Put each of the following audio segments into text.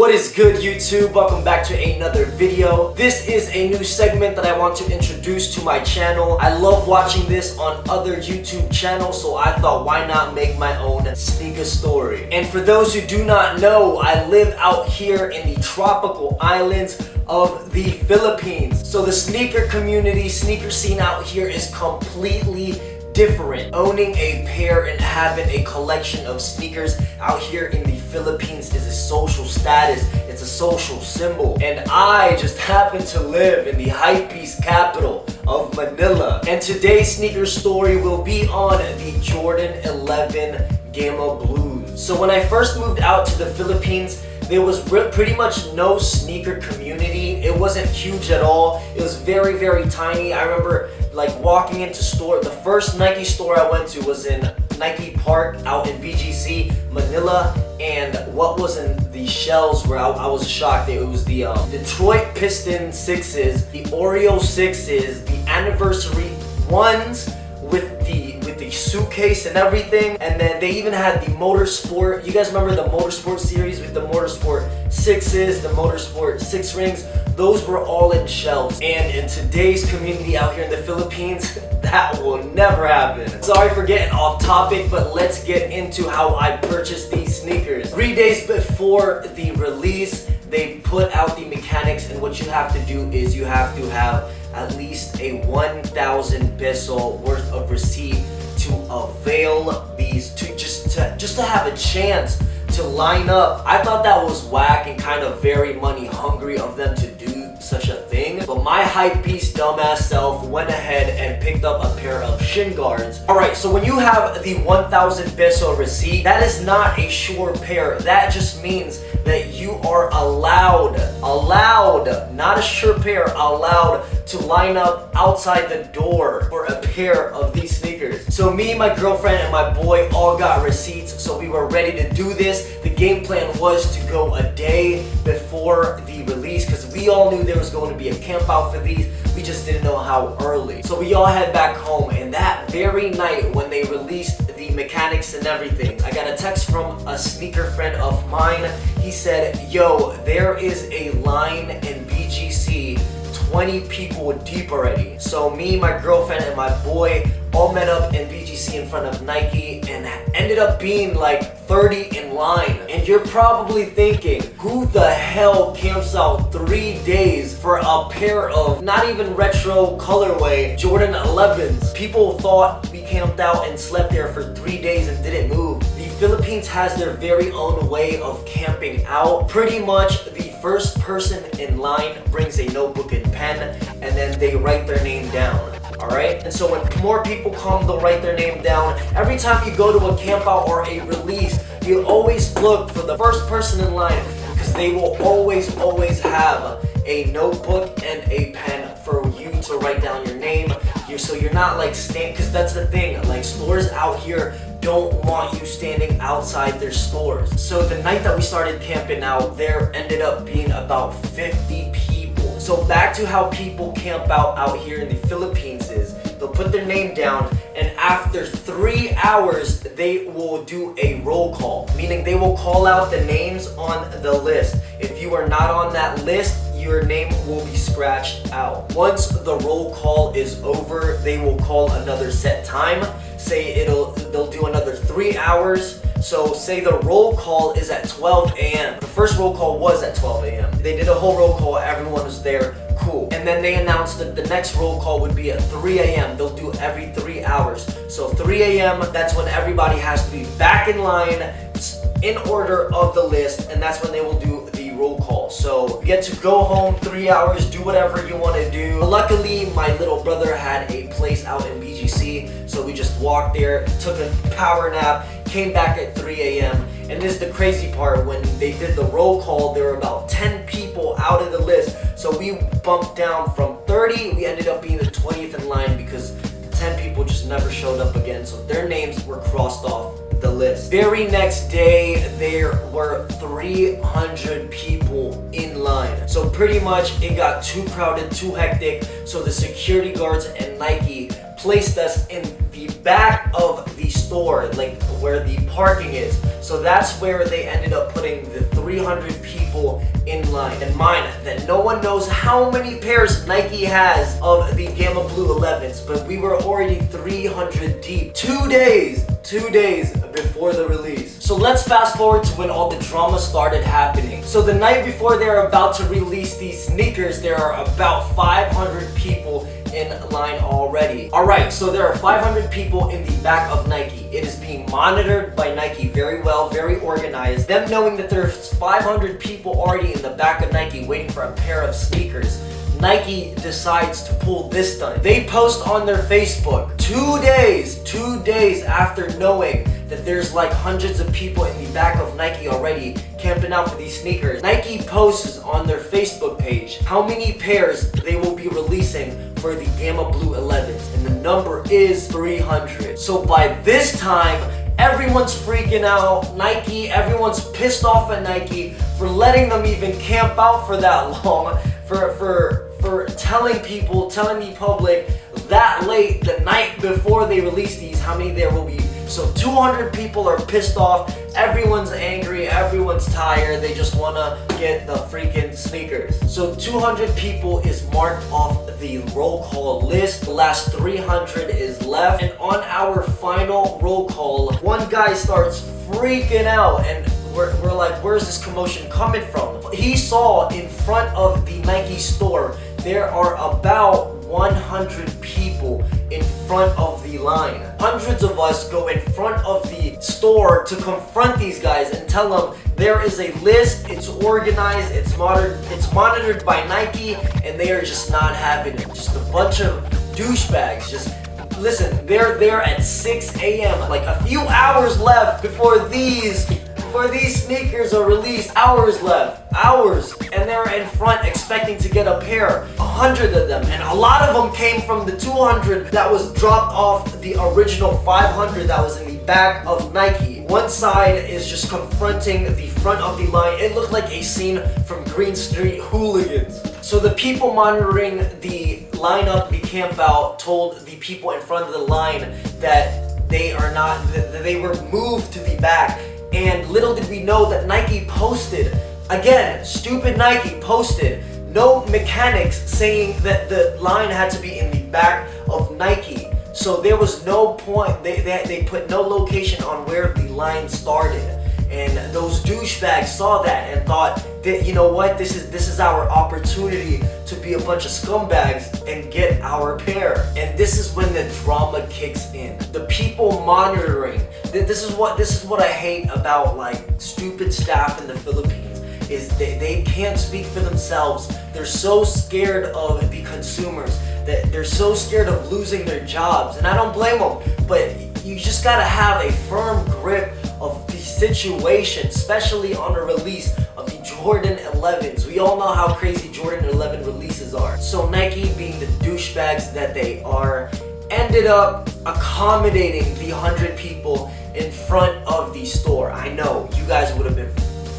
What is good, YouTube? Welcome back to another video. This is a new segment that I want to introduce to my channel. I love watching this on other YouTube channels, so I thought why not make my own sneaker story. And for those who do not know, I live out here in the tropical islands of the Philippines. So the sneaker community, sneaker scene out here is completely different. Owning a pair and having a collection of sneakers out here in the Philippines is a social status. It's a social symbol. And I just happen to live in the hypebeast capital of Manila. And today's sneaker story will be on the Jordan 11 Gamma Blues. So when I first moved out to the Philippines, there was pretty much no sneaker community. It wasn't huge at all. It was very, very tiny. I remember like walking into store. The first Nike store I went to was in Nike Park out in BGC, Manila. And what was in the shelves where I was shocked. It was the Detroit Piston 6s, the Oreo 6s, the anniversary 1s with the suitcase and everything. And then they even had the Motorsport. You guys remember the Motorsport series with the Motorsport 6s, the Motorsport 6 rings? Those were all in shelves. And in today's community out here in the Philippines, that will never happen. Sorry for getting off topic, but let's get into how I purchased these sneakers. 3 days before the release, they put out the mechanics, and what you have to do is you have to have at least a 1,000 peso worth of receipt to avail these, just to have a chance to line up. I thought that was whack and kind of very money hungry of them to do such a thing, but my hypebeast dumbass self went ahead and picked up a pair of shin guards. Alright, so when you have the 1,000 peso receipt, that is not a sure pair. That just means that you are allowed, not a sure pair, allowed to line up outside the door for a pair of these sneakers. So me, my girlfriend, and my boy all got receipts, so we were ready to do this. The game plan was to go a day before the release because we all knew there was going to be a camp out for these. We just didn't know how early. So we all head back home, and that very night when they released the mechanics and everything, I got a text from a sneaker friend of mine. He said, yo, there is a line in BGC, 20 people deep already. So me, my girlfriend, and my boy all met up in BGC in front of Nike and ended up being like 30 in line. And you're probably thinking, who the hell camps out 3 days for a pair of not even retro colorway Jordan 11s? People thought we camped out and slept there for 3 days and didn't move. The Philippines has their very own way of camping out. Pretty much the first person in line brings a notebook and pen, and then they write their name down. Alright? And so when more people come, they'll write their name down. Every time you go to a camp out or a release, you always look for the first person in line because they will always have a notebook and a pen for you to write down your name. So you're not like because that's the thing, like stores out here don't want you standing outside their stores. So the night that we started camping out, there ended up being about 50 people. So back to how people camp out here in the Philippines is, they'll put their name down, and after 3 hours, they will do a roll call, meaning they will call out the names on the list. If you are not on that list, your name will be scratched out. Once the roll call is over, they will call another set time. Say they'll do another 3 hours. So say the roll call is at 12 a.m. The first roll call was at 12 a.m. They did a whole roll call, everyone was there, cool. And then they announced that the next roll call would be at 3 a.m. They'll do every 3 hours. So 3 a.m., that's when everybody has to be back in line in order of the list, and that's when they will do the roll call. So you get to go home 3 hours, do whatever you want to do. Luckily, my little brother had a place out in BGC, so we just walked there, took a power nap, came back at 3 a.m. And this is the crazy part, when they did the roll call, there were about 10 people out of the list. So we bumped down from 30, we ended up being the 20th in line because the 10 people just never showed up again. So their names were crossed off the list. Very next day, there were 300 people in line. So pretty much it got too crowded, too hectic. So the security guards and Nike placed us in the back of the store, like where the parking is. So that's where they ended up putting the 300 people in line. And mind that no one knows how many pairs Nike has of the Gamma Blue 11s, but we were already 300 deep. 2 days before the release. So let's fast forward to when all the drama started happening. So the night before they're about to release these sneakers, there are about 500 people in line already. Alright, so there are 500 people in the back of Nike. It is being monitored by Nike very well, very organized. Them knowing that there's 500 people already in the back of Nike waiting for a pair of sneakers, Nike decides to pull this stunt. They post on their Facebook 2 days after knowing that there's like hundreds of people in the back of Nike already camping out for these sneakers. Nike posts on their Facebook page how many pairs they will be releasing for the Gamma Blue 11s, and the number is 300. So by this time, everyone's freaking out. Nike, everyone's pissed off at Nike for letting them even camp out for that long, for telling the public that late, the night before they release these, how many there will be. So 200 people are pissed off, everyone's angry, everyone's tired, they just wanna get the freaking sneakers. So 200 people is marked off the roll call list, the last 300 is left, and on our final roll call, one guy starts freaking out, and we're like, where's this commotion coming from? He saw in front of the Nike store, there are about 100 people in front of the line. Hundreds of us go in front of the store to confront these guys and tell them there is a list, it's organized, it's monitored by Nike, and they are just not having it. Just a bunch of douchebags. Just listen, they're there at 6 a.m. like a few hours left before these sneakers are released. Hours left, and they're in front expecting to get a pair. 100 of them, and a lot of them came from the 200 that was dropped off the original 500 that was in the back of Nike. One side is just confronting the front of the line. It looked like a scene from Green Street Hooligans. So the people monitoring the lineup, the camp out, told the people in front of the line that they were moved to the back. And little did we know that Nike posted, again, stupid Nike posted, no mechanics saying that the line had to be in the back of Nike. So there was no point, they put no location on where the line started. And those douchebags saw that and thought that, you know what, this is our opportunity to be a bunch of scumbags and get our pair. And this is when the drama kicks in. The people monitoring, this is what I hate about like stupid staff in the Philippines, is they can't speak for themselves. They're so scared of the consumers, that they're so scared of losing their jobs, and I don't blame them, but you just gotta have a firm grip of the situation, especially on the release of the Jordan 11s. We all know how crazy Jordan 11 releases are. So Nike, being the douchebags that they are, ended up accommodating the 100 people in front of the store. I know, you guys would have been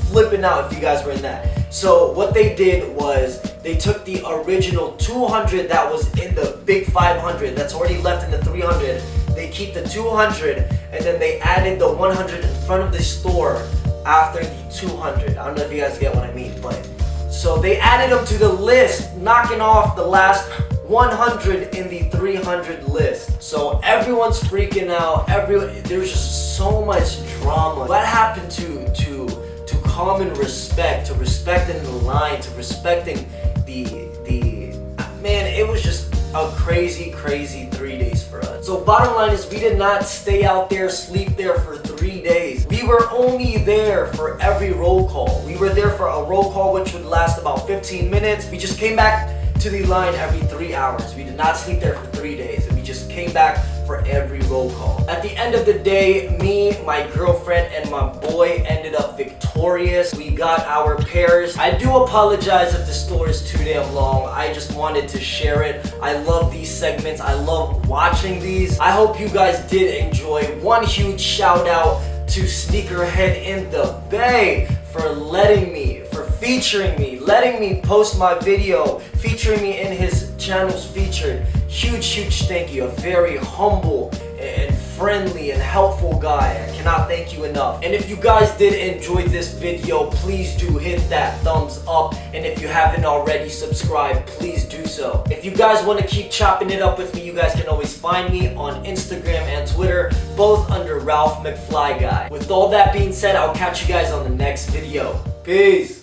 flipping out if you guys were in that. So what they did was they took the original 200 that was in the big 500 that's already left in the 300. They keep the 200 and then they added the 100 in front of the store after the 200. I don't know if you guys get what I mean, but so they added them to the list, knocking off the last 100 in the 300 list. So everyone's freaking out. There's just so much drama. What happened to common respect, to respecting the line, to respecting the man? It was just a crazy 3 days for us. So bottom line is, we did not stay out there, sleep there for 3 days. We were only there for every roll call. We were there for a roll call which would last about 15 minutes. We just came back to the line every 3 hours. We did not sleep there for 3 days. We just came back for every roll call. At the end of the day, me, my girlfriend, and my boy ended up victorious. We got our pairs. I do apologize if the story is too damn long. I just wanted to share it. I love these segments. I love watching these. I hope you guys did enjoy. One huge shout out to Sneakerhead in the Bay for featuring me, letting me post my video, featuring me in his channels featured. Huge thank you. A very humble and friendly, and helpful guy. I cannot thank you enough. And if you guys did enjoy this video, please do hit that thumbs up. And if you haven't already subscribed, please do so. If you guys want to keep chopping it up with me, you guys can always find me on Instagram and Twitter, both under Ralph McFly Guy. With all that being said, I'll catch you guys on the next video. Peace!